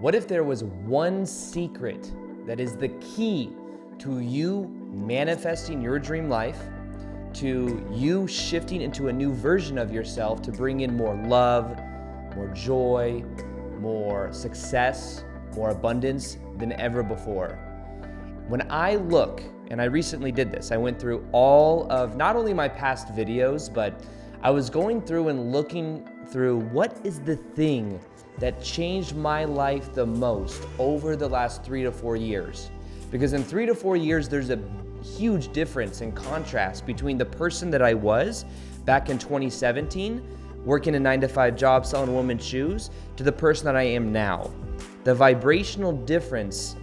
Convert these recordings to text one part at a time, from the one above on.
What if there was one secret that is the key to you manifesting your dream life, to you shifting into a new version of yourself to bring in more love, more joy, more success, more abundance than ever before? When I look, and I recently did this, I went through all of not only my past videos, but I was going through and looking through what is the thing that changed my life the most over the last 3 to 4 years. Because in 3 to 4 years, there's a huge difference in contrast between the person that I was back in 2017, working a 9-to-5 job selling women's shoes, to the person that I am now. The vibrational difference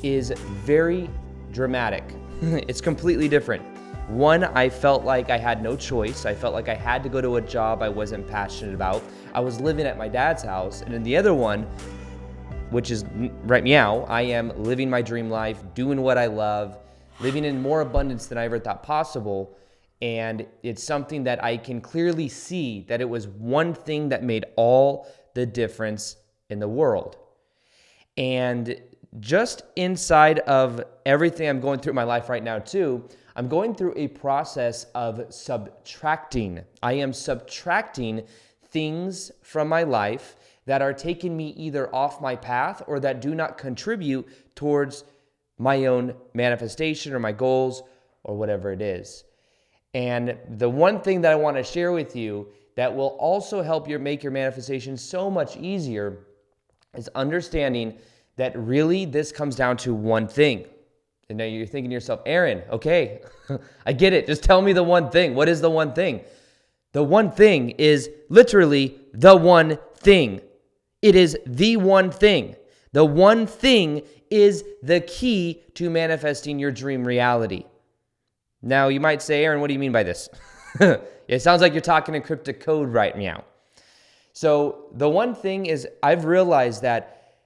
is very dramatic. It's completely different. One, I felt like I had no choice. I felt like I had to go to a job I wasn't passionate about. I was living at my dad's house. And in the other one, which is right now, I am living my dream life, doing what I love, living in more abundance than I ever thought possible. And it's something that I can clearly see that it was one thing that made all the difference in the world. And just inside of everything I'm going through in my life right now too, I'm going through a process of subtracting. I am subtracting things from my life that are taking me either off my path or that do not contribute towards my own manifestation or my goals or whatever it is. And the one thing that I want to share with you that will also help make your manifestation so much easier is understanding that really this comes down to one thing. And now you're thinking to yourself, Aaron, okay, I get it. Just tell me the one thing. What is the one thing? The one thing is literally the one thing. It is the one thing. The one thing is the key to manifesting your dream reality. Now you might say, Aaron, what do you mean by this? It sounds like you're talking in cryptic code right now. So the one thing is I've realized that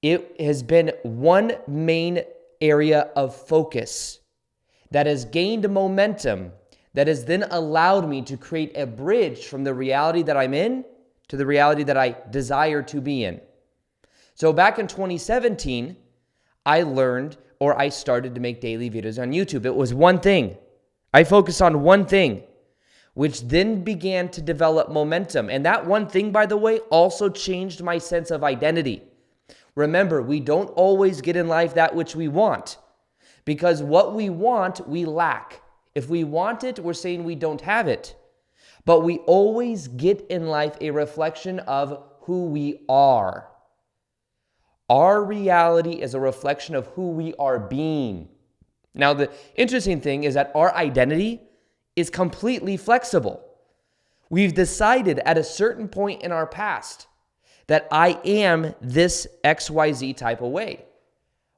it has been one main area of focus that has gained momentum, that has then allowed me to create a bridge from the reality that I'm in to the reality that I desire to be in. So back in 2017, I started to make daily videos on YouTube. It was one thing. I focused on one thing, which then began to develop momentum. And that one thing, by the way, also changed my sense of identity. Remember, we don't always get in life that which we want, because what we want, we lack. If we want it, we're saying we don't have it. But we always get in life a reflection of who we are. Our reality is a reflection of who we are being. Now, the interesting thing is that our identity is completely flexible. We've decided at a certain point in our past that I am this XYZ type of way.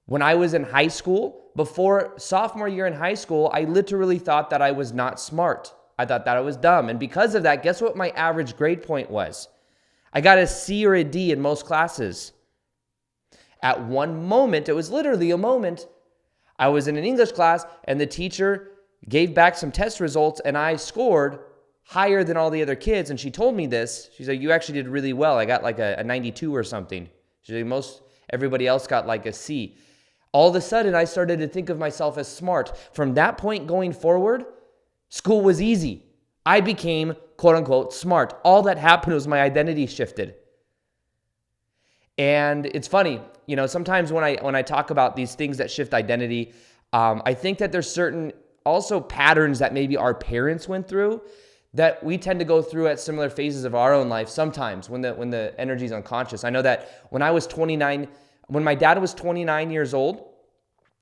When I was in high school, before sophomore year in high school, I literally thought that I was not smart. I thought that I was dumb. And because of that, guess what my average grade point was? I got a C or a D in most classes. At one moment, it was literally a moment, I was in an English class and the teacher gave back some test results and I scored higher than all the other kids. And she told me this. She said, you actually did really well. I got like a 92 or something. She said, everybody else got like a C. All of a sudden, I started to think of myself as smart. From that point going forward, school was easy. I became, quote unquote, smart. All that happened was my identity shifted. And it's funny, sometimes when I talk about these things that shift identity, I think that there's certain also patterns that maybe our parents went through that we tend to go through at similar phases of our own life sometimes when the energy is unconscious. I know that when my dad was 29 years old,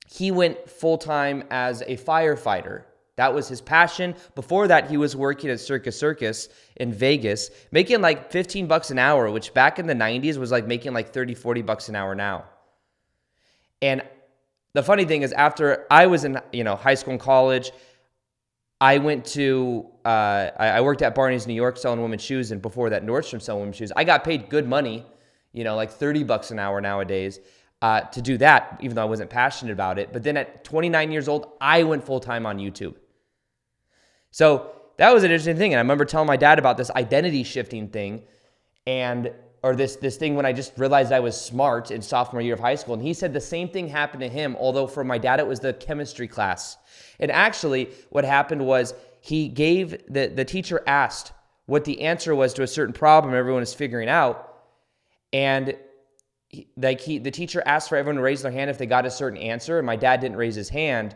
he went full-time as a firefighter. That was his passion. Before that, he was working at Circus in Vegas, making like $15 an hour, which back in the 90s was like making like $30-40 an hour now. And the funny thing is, after I was in high school and college, I worked at Barney's New York selling women's shoes, and before that, Nordstrom selling women's shoes. I got paid good money, like $30 an hour nowadays, to do that, even though I wasn't passionate about it. But then at 29 years old, I went full-time on YouTube. So that was an interesting thing. And I remember telling my dad about this identity shifting thing. And or this thing when I just realized I was smart in sophomore year of high school. And he said the same thing happened to him, although for my dad, it was the chemistry class. And actually what happened was the teacher asked what the answer was to a certain problem everyone is figuring out. And the teacher asked for everyone to raise their hand if they got a certain answer. And my dad didn't raise his hand.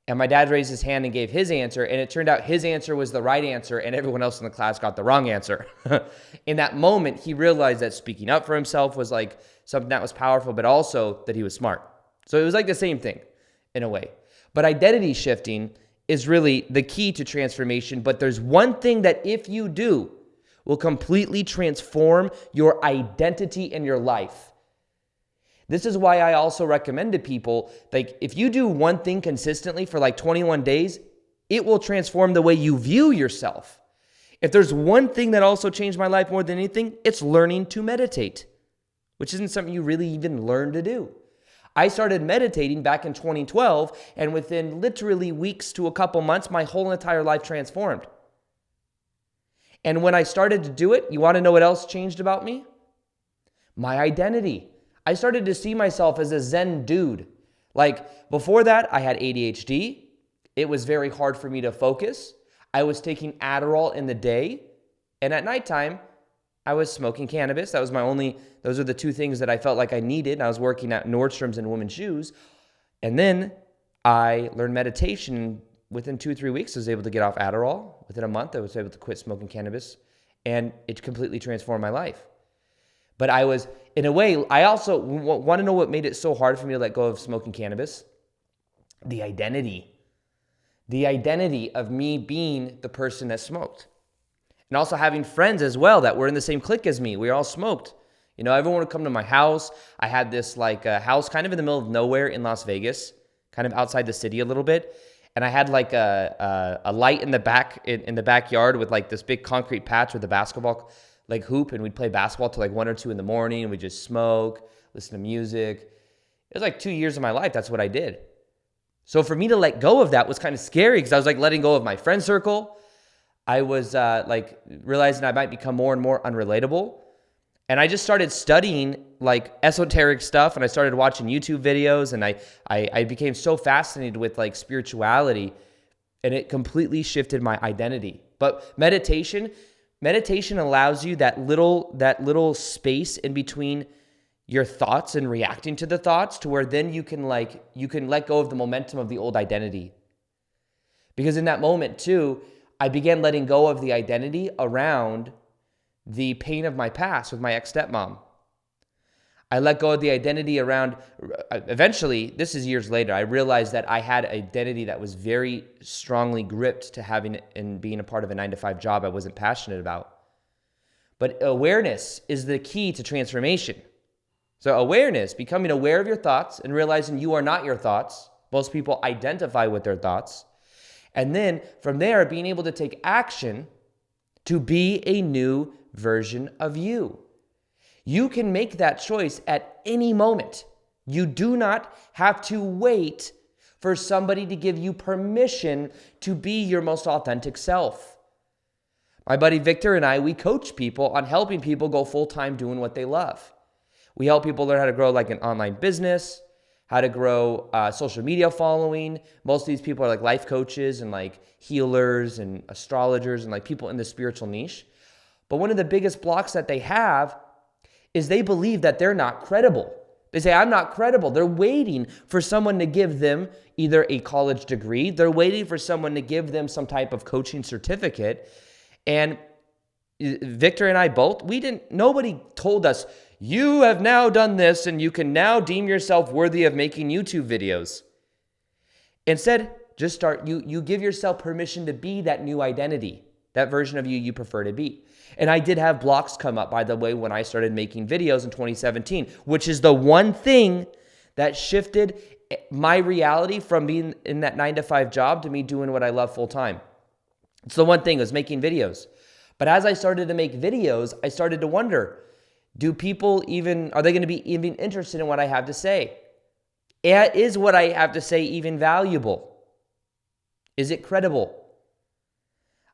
And my dad raised his hand and gave his answer, and it turned out his answer was the right answer, and everyone else in the class got the wrong answer. In that moment, he realized that speaking up for himself was like something that was powerful, but also that he was smart. So it was like the same thing in a way. But identity shifting is really the key to transformation. But there's one thing that if you do will completely transform your identity in your life. This is why I also recommend to people, like if you do one thing consistently for like 21 days, it will transform the way you view yourself. If there's one thing that also changed my life more than anything, it's learning to meditate, which isn't something you really even learn to do. I started meditating back in 2012, and within literally weeks to a couple months, my whole entire life transformed. And when I started to do it, you want to know what else changed about me? My identity. I started to see myself as a Zen dude. Like before that, I had ADHD. It was very hard for me to focus. I was taking Adderall in the day. And at nighttime, I was smoking cannabis. Those are the two things that I felt like I needed. I was working at Nordstrom's and women's shoes. And then I learned meditation. Within 2-3 weeks, I was able to get off Adderall. Within a month, I was able to quit smoking cannabis. And it completely transformed my life. But I was, in a way, I also want to know what made it so hard for me to let go of smoking cannabis? The identity. The identity of me being the person that smoked. And also having friends as well that were in the same clique as me. We all smoked. You know, everyone would come to my house. I had this like a house kind of in the middle of nowhere in Las Vegas, kind of outside the city a little bit. And I had like a light in the back, in the backyard with like this big concrete patch with a basketball like hoop, and we'd play basketball till like 1 or 2 in the morning, and we'd just smoke, listen to music. It was like 2 years of my life. That's what I did. So for me to let go of that was kind of scary because I was like letting go of my friend circle. I was like realizing I might become more and more unrelatable. And I just started studying like esoteric stuff, and I started watching YouTube videos, and I became so fascinated with like spirituality, and it completely shifted my identity. But meditation allows you that little space in between your thoughts and reacting to the thoughts to where then you can let go of the momentum of the old identity. Because in that moment too, I began letting go of the identity around the pain of my past with my ex-stepmom. I let go of the identity around, eventually, this is years later, I realized that I had an identity that was very strongly gripped to having and being a part of a 9-to-5 job I wasn't passionate about. But awareness is the key to transformation. So awareness, becoming aware of your thoughts and realizing you are not your thoughts. Most people identify with their thoughts. And then from there, being able to take action to be a new version of you. You can make that choice at any moment. You do not have to wait for somebody to give you permission to be your most authentic self. My buddy Victor and I, we coach people on helping people go full-time doing what they love. We help people learn how to grow like an online business, how to grow social media following. Most of these people are like life coaches and like healers and astrologers and like people in the spiritual niche. But one of the biggest blocks that they have is they believe that they're not credible. They say, I'm not credible. They're waiting for someone to give them either a college degree. They're waiting for someone to give them some type of coaching certificate. And Victor and I both, nobody told us, you have now done this and you can now deem yourself worthy of making YouTube videos. Instead, just start, you give yourself permission to be that new identity, that version of you prefer to be. And I did have blocks come up, by the way, when I started making videos in 2017, which is the one thing that shifted my reality from being in that 9-to-5 job to me doing what I love full time. It's the one thing, was making videos. But as I started to make videos, I started to wonder, are they going to be even interested in what I have to say? Is what I have to say even valuable? Is it credible?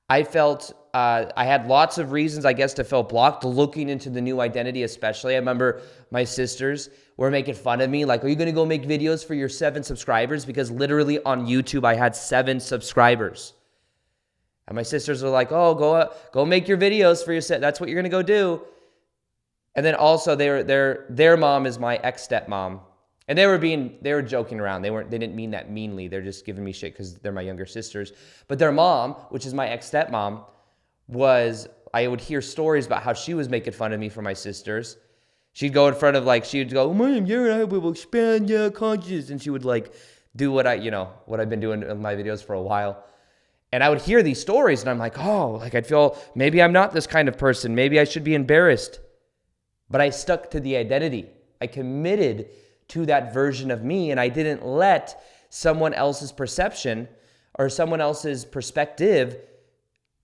I felt I had lots of reasons, I guess, to feel blocked looking into the new identity, especially. I remember my sisters were making fun of me, like, are you going to go make videos for your 7 subscribers? Because literally on YouTube, I had 7 subscribers. And my sisters were like, oh, go make your videos for your set. That's what you're going to go do. And then also their mom is my ex-stepmom. And they were joking around. They didn't mean that meanly. They're just giving me shit because they're my younger sisters. But their mom, which is my ex-stepmom, I would hear stories about how she was making fun of me for my sisters. She'd go in front of she'd go, Mom, you're I will expand your consciousness. And she would do what I've been doing in my videos for a while. And I would hear these stories and I'm like, oh, I'd feel maybe I'm not this kind of person. Maybe I should be embarrassed. But I stuck to the identity. I committed to that version of me, and I didn't let someone else's perception or someone else's perspective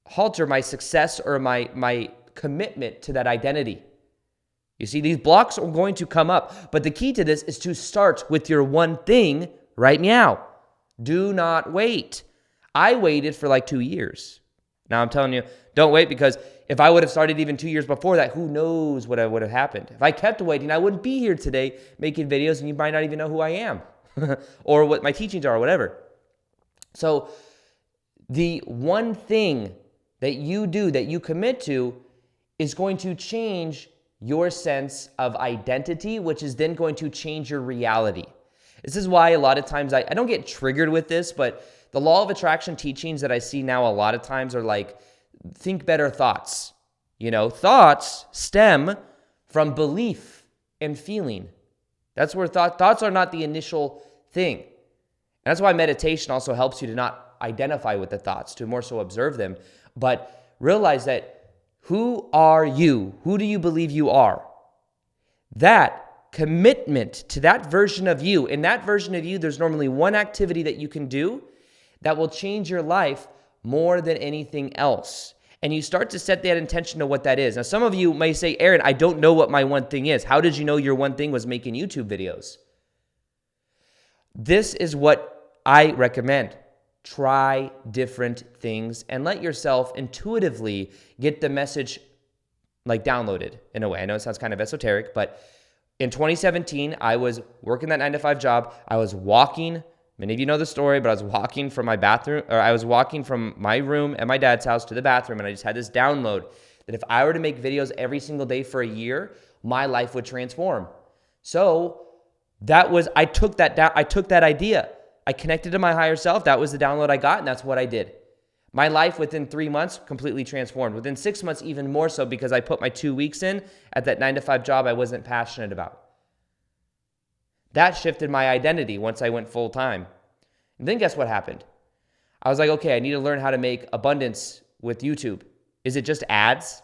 halter my success or my commitment to that identity. You see, these blocks are going to come up, but the key to this is to start with your one thing right now. Do not wait. I waited for 2 years. Now I'm telling you, don't wait, because if I would have started even 2 years before that, who knows what would have happened. If I kept waiting, I wouldn't be here today making videos, and you might not even know who I am or what my teachings are or whatever. So the one thing that you do, that you commit to, is going to change your sense of identity, which is then going to change your reality. This is why a lot of times I don't get triggered with this, but the law of attraction teachings that I see now a lot of times are think better thoughts. Thoughts stem from belief and feeling. That's where thoughts are not the initial thing. And that's why meditation also helps you to not identify with the thoughts, to more so observe them, but realize that who are you? Who do you believe you are? That commitment to that version of you, in that version of you, there's normally one activity that you can do that will change your life more than anything else. And you start to set that intention to what that is. Now, some of you may say, Aaron, I don't know what my one thing is. How did you know your one thing was making YouTube videos? This is what I recommend. Try different things and let yourself intuitively get the message downloaded in a way. I know it sounds kind of esoteric, but in 2017, I was working that 9-to-5 job. I was walking. Many of you know the story, but I was walking from my bathroom, or I was walking from my room at my dad's house to the bathroom, and I just had this download that if I were to make videos every single day for a year, my life would transform. So I took that idea. I connected to my higher self. That was the download I got, and that's what I did. My life within 3 months completely transformed. Within 6 months, even more so, because I put my 2 weeks in at that 9-to-5 job I wasn't passionate about. That shifted my identity once I went full time. And then guess what happened? I was like, okay, I need to learn how to make abundance with YouTube. Is it just ads?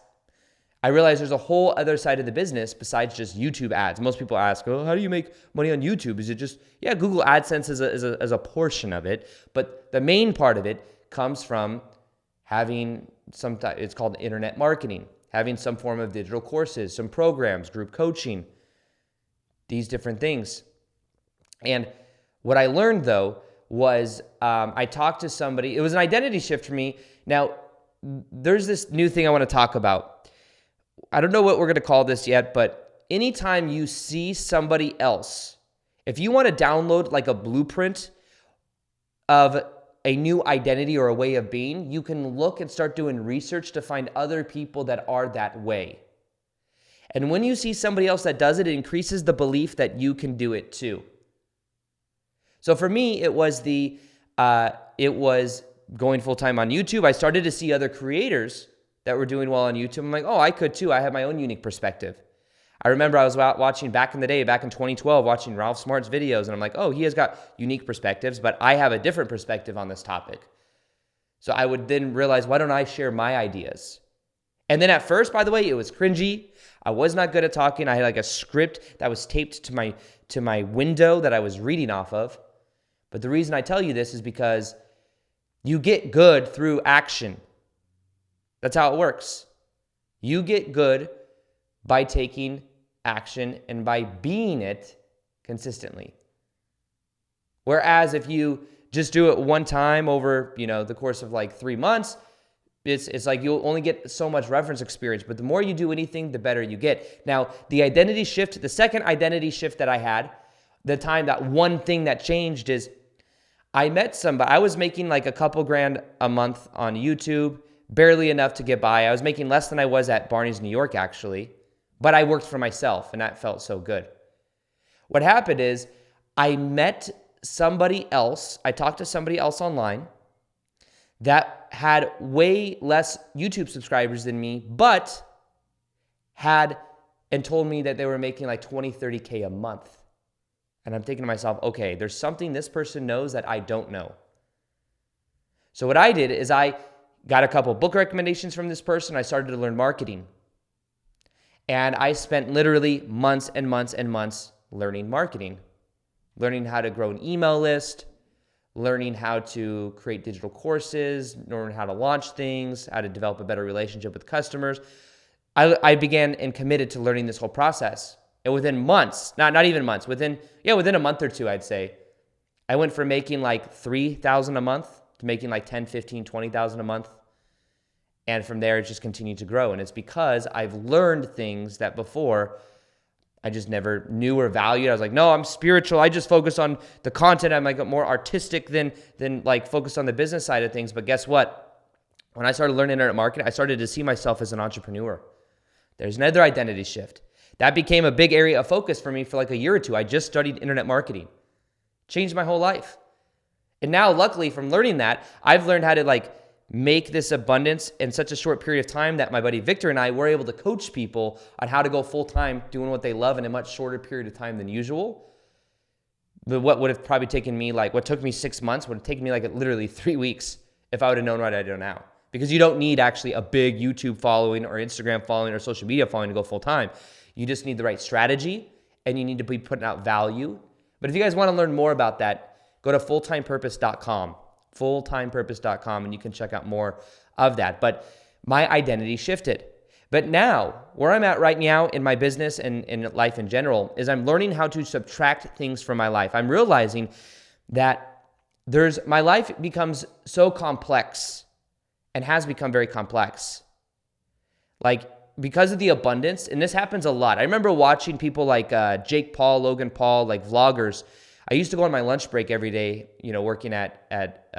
I realized there's a whole other side of the business besides just YouTube ads. Most people ask, oh, how do you make money on YouTube? Is it just, Google AdSense is a portion of it, but the main part of it comes from having it's called internet marketing, having some form of digital courses, some programs, group coaching, these different things. And what I learned, though, was I talked to somebody. It was an identity shift for me. Now, there's this new thing I want to talk about. I don't know what we're going to call this yet, but anytime you see somebody else, if you want to download a blueprint of a new identity or a way of being, you can look and start doing research to find other people that are that way. And when you see somebody else that does it, it increases the belief that you can do it too. So for me, it was going full-time on YouTube. I started to see other creators that were doing well on YouTube. I'm like, oh, I could too. I have my own unique perspective. I remember I was watching back in the day, back in 2012, watching Ralph Smart's videos, and I'm like, oh, he has got unique perspectives, but I have a different perspective on this topic. So I would then realize, why don't I share my ideas? And then at first, by the way, it was cringy. I was not good at talking. I had a script that was taped to my window that I was reading off of. But the reason I tell you this is because you get good through action. That's how it works. You get good by taking action and by being it consistently. Whereas if you just do it one time over, the course of 3 months, It's like you'll only get so much reference experience, but the more you do anything, the better you get. Now, the identity shift, the second identity shift that I had, that one thing that changed is I met somebody. I was making like a couple grand a month on YouTube, barely enough to get by. I was making less than I was at Barney's New York, actually, but I worked for myself, and that felt so good. What happened is I met somebody else. I talked to somebody else online that had way less YouTube subscribers than me, but had and told me that they were making like 20, 30K a month. And I'm thinking to myself, okay, there's something this person knows that I don't know. So what I did is I got a couple book recommendations from this person. I started to learn marketing. And I spent literally months and months and months learning marketing, learning how to grow an email list, learning how to create digital courses, learning how to launch things, how to develop a better relationship with customers. I began and committed to learning this whole process. And within months, not even months, within a month or two, I'd say, I went from making like $3,000 a month to making like $10,000, $15,000, $20,000 a month. And from there, it just continued to grow. And it's because I've learned things that before I just never knew or valued. I was like, no, I'm spiritual. I just focus on the content. I'm like more artistic than like focused on the business side of things. But guess what? When I started learning internet marketing, I started to see myself as an entrepreneur. There's another identity shift. That became a big area of focus for me for like a year or two. I just studied internet marketing. Changed my whole life. And now, luckily, from learning that, I've learned how to like make this abundance in such a short period of time that my buddy Victor and I were able to coach people on how to go full-time doing what they love in a much shorter period of time than usual. But what would have probably taken me what took me 6 months would have taken me like literally 3 weeks if I would have known what I know now. Because you don't need actually a big YouTube following or Instagram following or social media following to go full-time. You just need the right strategy and you need to be putting out value. But if you guys want to learn more about that, go to fulltimepurpose.com. fulltimepurpose.com, and you can check out more of that. But my identity shifted. But now, where I'm at right now in my business and in life in general is I'm learning how to subtract things from my life. I'm realizing that my life becomes so complex and has become very complex. Like, because of the abundance, and this happens a lot. I remember watching people like Jake Paul, Logan Paul, like vloggers. I used to go on my lunch break every day, working at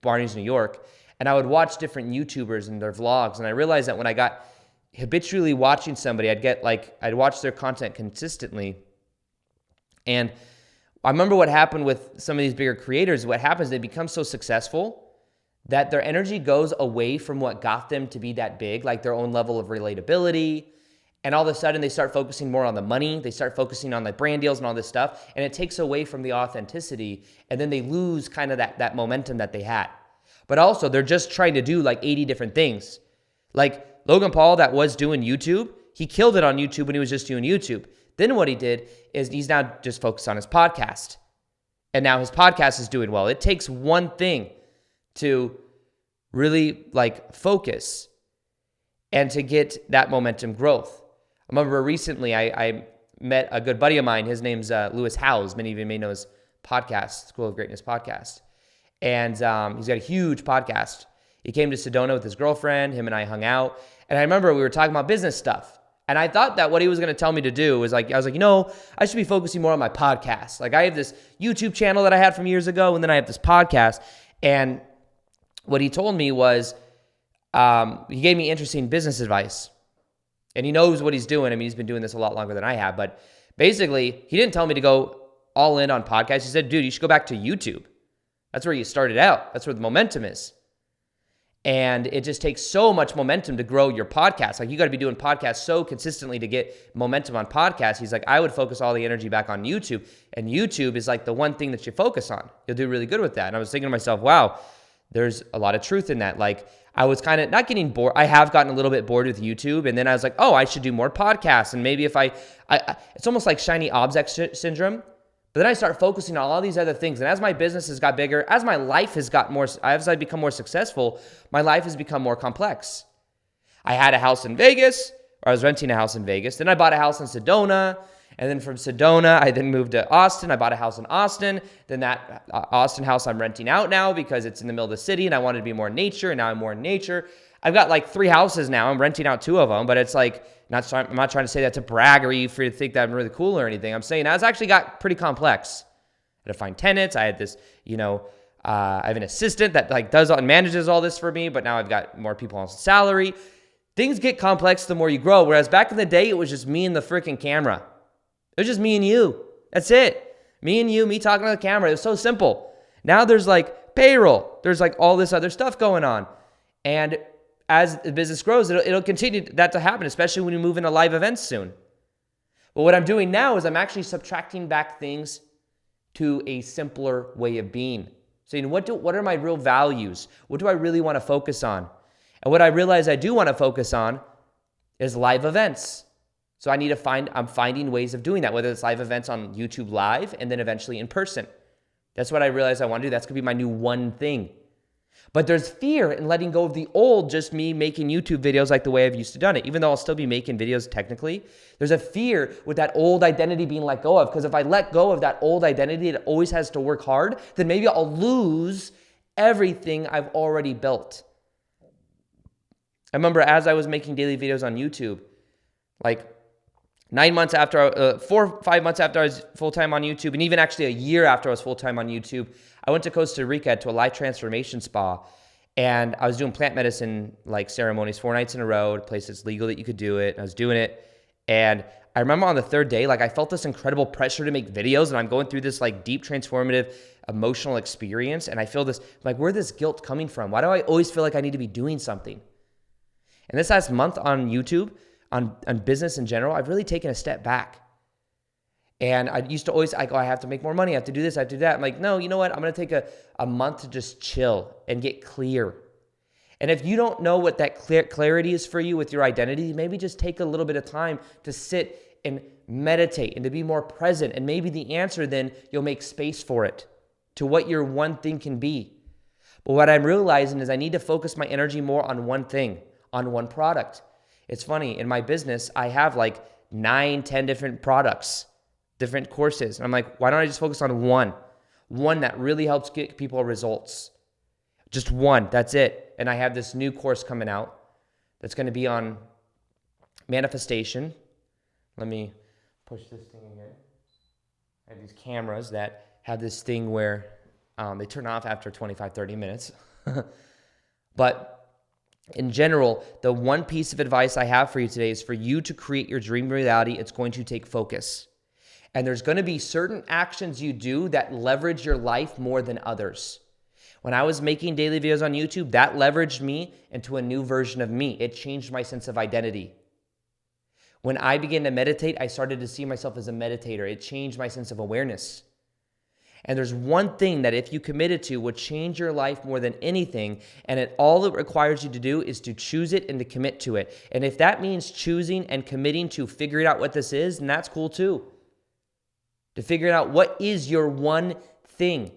Barney's New York, and I would watch different YouTubers and their vlogs, and I realized that when I got habitually watching somebody, I'd watch their content consistently, and I remember what happened with some of these bigger creators. What happens, they become so successful that their energy goes away from what got them to be that big, like their own level of relatability. And all of a sudden, they start focusing more on the money. They start focusing on the brand deals and all this stuff. And it takes away from the authenticity. And then they lose kind of that momentum that they had. But also, they're just trying to do like 80 different things. Like Logan Paul that was doing YouTube, he killed it on YouTube when he was just doing YouTube. Then what he did is he's now just focused on his podcast. And now his podcast is doing well. It takes one thing to really like focus and to get that momentum growth. I remember recently I met a good buddy of mine. His name's Lewis Howes. Many of you may know his podcast, School of Greatness podcast. And he's got a huge podcast. He came to Sedona with his girlfriend. Him and I hung out. And I remember we were talking about business stuff. And I thought that what he was going to tell me to do was I was like, I should be focusing more on my podcast. Like I have this YouTube channel that I had from years ago, and then I have this podcast. And what he told me was he gave me interesting business advice. And he knows what he's doing. I mean, he's been doing this a lot longer than I have. But basically, he didn't tell me to go all in on podcasts. He said, dude, you should go back to YouTube. That's where you started out. That's where the momentum is. And it just takes so much momentum to grow your podcast. Like you got to be doing podcasts so consistently to get momentum on podcasts. He's like, I would focus all the energy back on YouTube. And YouTube is like the one thing that you focus on. You'll do really good with that. And I was thinking to myself, wow, there's a lot of truth in that. Like I was kind of not getting bored. I have gotten a little bit bored with YouTube. And then I was like, oh, I should do more podcasts. And maybe if I it's almost like shiny object syndrome. But then I start focusing on all these other things. And as my business has got bigger, as my life has got more, as I become more successful, my life has become more complex. I had a house in Vegas, or I was renting a house in Vegas. Then I bought a house in Sedona. And then from Sedona, I then moved to Austin. I bought a house in Austin. Then that Austin house I'm renting out now because it's in the middle of the city and I wanted to be more in nature, and now I'm more in nature. I've got like 3 houses now. I'm renting out 2 of them, but it's like, I'm not trying to say that to brag or for you to think that I'm really cool or anything. I'm saying it's actually got pretty complex. I had to find tenants. I had this, I have an assistant that like does and manages all this for me, but now I've got more people on salary. Things get complex the more you grow. Whereas back in the day, it was just me and the freaking camera. It was just me and you. That's it. Me and you, me talking to the camera. It was so simple. Now there's like payroll. There's like all this other stuff going on. And as the business grows, it'll continue that to happen, especially when you move into live events soon. But what I'm doing now is I'm actually subtracting back things to a simpler way of being. Saying, what are my real values? What do I really want to focus on? And what I realize I do want to focus on is live events. So I'm finding ways of doing that, whether it's live events on YouTube Live and then eventually in person. That's what I realize I want to do. That's going to be my new one thing. But there's fear in letting go of the old, just me making YouTube videos like the way I've used to done it. Even though I'll still be making videos technically, there's a fear with that old identity being let go of. Because if I let go of that old identity that always has to work hard, then maybe I'll lose everything I've already built. I remember as I was making daily videos on YouTube, like 9 months after, 4 or 5 months after I was full-time on YouTube, and even actually a year after I was full-time on YouTube, I went to Costa Rica to a life transformation spa, and I was doing plant medicine like ceremonies 4 nights in a row, at places legal that you could do it. I was doing it, and I remember on the 3rd day, like I felt this incredible pressure to make videos, and I'm going through this like deep transformative emotional experience, and I feel this, like, where's this guilt coming from? Why do I always feel like I need to be doing something? And this last month on YouTube, on business in general, I've really taken a step back. And I used to always, I have to make more money. I have to do this, I have to do that. I'm like, no, you know what? I'm going to take a month to just chill and get clear. And if you don't know what that clarity is for you with your identity, maybe just take a little bit of time to sit and meditate and to be more present. And maybe the answer then, you'll make space for it to what your one thing can be. But what I'm realizing is I need to focus my energy more on one thing, on one product. It's funny, in my business, I have like 9, 10 different products, different courses. And I'm like, why don't I just focus on one that really helps get people results? Just one, that's it. And I have this new course coming out that's going to be on manifestation. Let me push this thing again. I have these cameras that have this thing where they turn off after 25, 30 minutes. But in general, the one piece of advice I have for you today is for you to create your dream reality. It's going to take focus. And there's going to be certain actions you do that leverage your life more than others. When I was making daily videos on YouTube, that leveraged me into a new version of me. It changed my sense of identity. When I began to meditate, I started to see myself as a meditator. It changed my sense of awareness. And there's one thing that if you committed to would change your life more than anything, and all it requires you to do is to choose it and to commit to it. And if that means choosing and committing to figuring out what this is, then that's cool too. To figure out what is your one thing.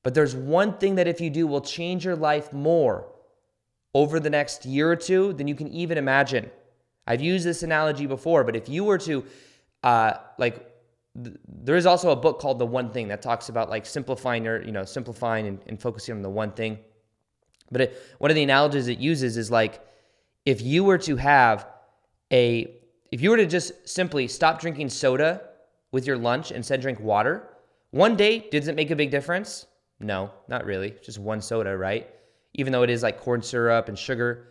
But there's one thing that if you do will change your life more over the next year or two than you can even imagine. I've used this analogy before, but if you were to there is also a book called The One Thing that talks about like simplifying and focusing on the one thing. But one of the analogies it uses is like, if you were to just simply stop drinking soda with your lunch and instead drink water, one day, does it make a big difference? No, not really. Just one soda, right? Even though it is like corn syrup and sugar.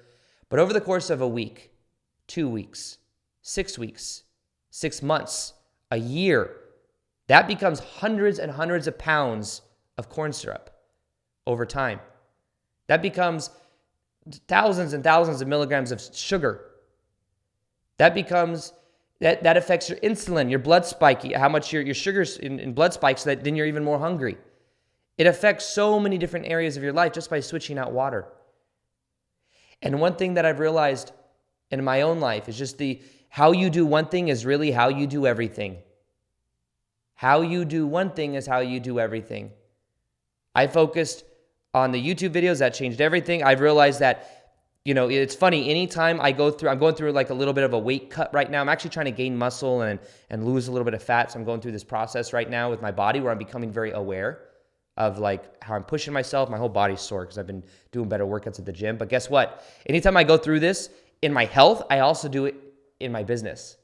But over the course of a week, 2 weeks, 6 weeks, 6 months, a year, that becomes hundreds and hundreds of pounds of corn syrup over time. That becomes thousands and thousands of milligrams of sugar. That affects your insulin, your blood spike, how much your sugars in blood spikes, so that then you're even more hungry. It affects so many different areas of your life just by switching out water. And one thing that I've realized in my own life is just how you do one thing is really how you do everything. How you do one thing is how you do everything. I focused on the YouTube videos. That changed everything. I've realized that it's funny. Anytime I'm going through like a little bit of a weight cut right now. I'm actually trying to gain muscle and lose a little bit of fat. So I'm going through this process right now with my body where I'm becoming very aware of like how I'm pushing myself. My whole body's sore because I've been doing better workouts at the gym. But guess what? Anytime I go through this in my health, I also do it in my business.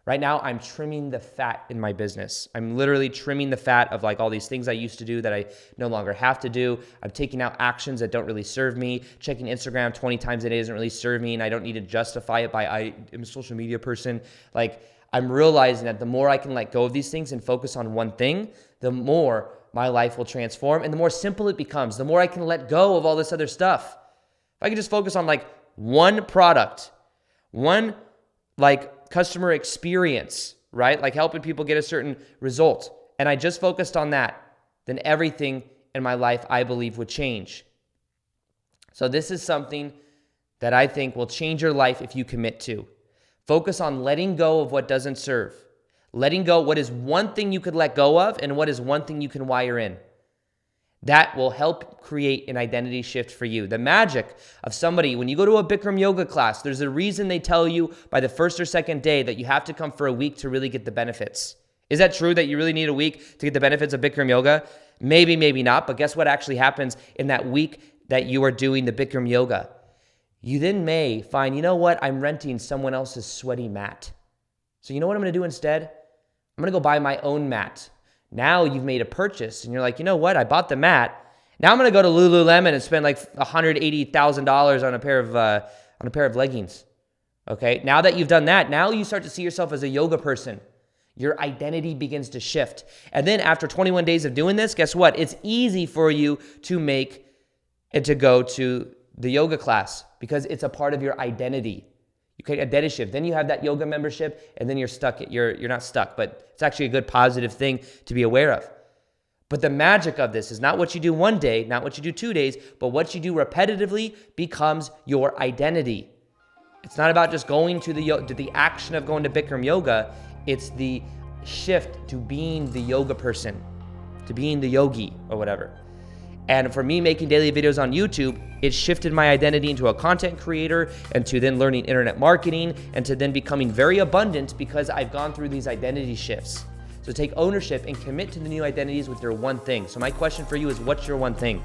Right now, I'm trimming the fat in my business. I'm literally trimming the fat of like all these things I used to do that I no longer have to do. I'm taking out actions that don't really serve me. Checking Instagram 20 times a day doesn't really serve me, and I don't need to justify it by I am a social media person. Like, I'm realizing that the more I can let go of these things and focus on one thing, the more my life will transform and the more simple it becomes, the more I can let go of all this other stuff. If I can just focus on like one product, one like customer experience, right? Like helping people get a certain result. And I just focused on that, then everything in my life, I believe, would change. So this is something that I think will change your life if you commit to. Focus on letting go of what doesn't serve. Letting go what is one thing you could let go of and what is one thing you can wire in. That will help create an identity shift for you. The magic of somebody, when you go to a Bikram yoga class, there's a reason they tell you by the first or second day that you have to come for a week to really get the benefits. Is that true that you really need a week to get the benefits of Bikram yoga? Maybe, maybe not. But guess what actually happens in that week that you are doing the Bikram yoga? You then may find, you know what? I'm renting someone else's sweaty mat. So you know what I'm going to do instead? I'm going to go buy my own mat. Now you've made a purchase and you're like, you know what? I bought the mat. Now I'm going to go to Lululemon and spend like $180,000 on a pair of leggings. Okay. Now that you've done that, now you start to see yourself as a yoga person. Your identity begins to shift. And then after 21 days of doing this, guess what? It's easy for you to make and to go to the yoga class because it's a part of your identity. You create a identity shift. Then you have that yoga membership, and then you're stuck. You're not stuck, but it's actually a good positive thing to be aware of. But the magic of this is not what you do one day, not what you do 2 days, but what you do repetitively becomes your identity. It's not about just going to the action of going to Bikram yoga. It's the shift to being the yoga person, to being the yogi or whatever. And for me, making daily videos on YouTube, it shifted my identity into a content creator and to then learning internet marketing and to then becoming very abundant because I've gone through these identity shifts. So take ownership and commit to the new identities with your one thing. So my question for you is, what's your one thing?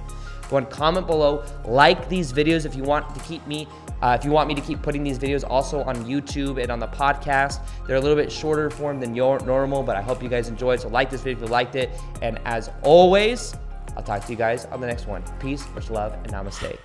Go and comment below, like these videos if you want to keep me, if you want me to keep putting these videos also on YouTube and on the podcast. They're a little bit shorter form than normal, but I hope you guys enjoyed. So like this video if you liked it. And as always, I'll talk to you guys on the next one. Peace, much love, and namaste.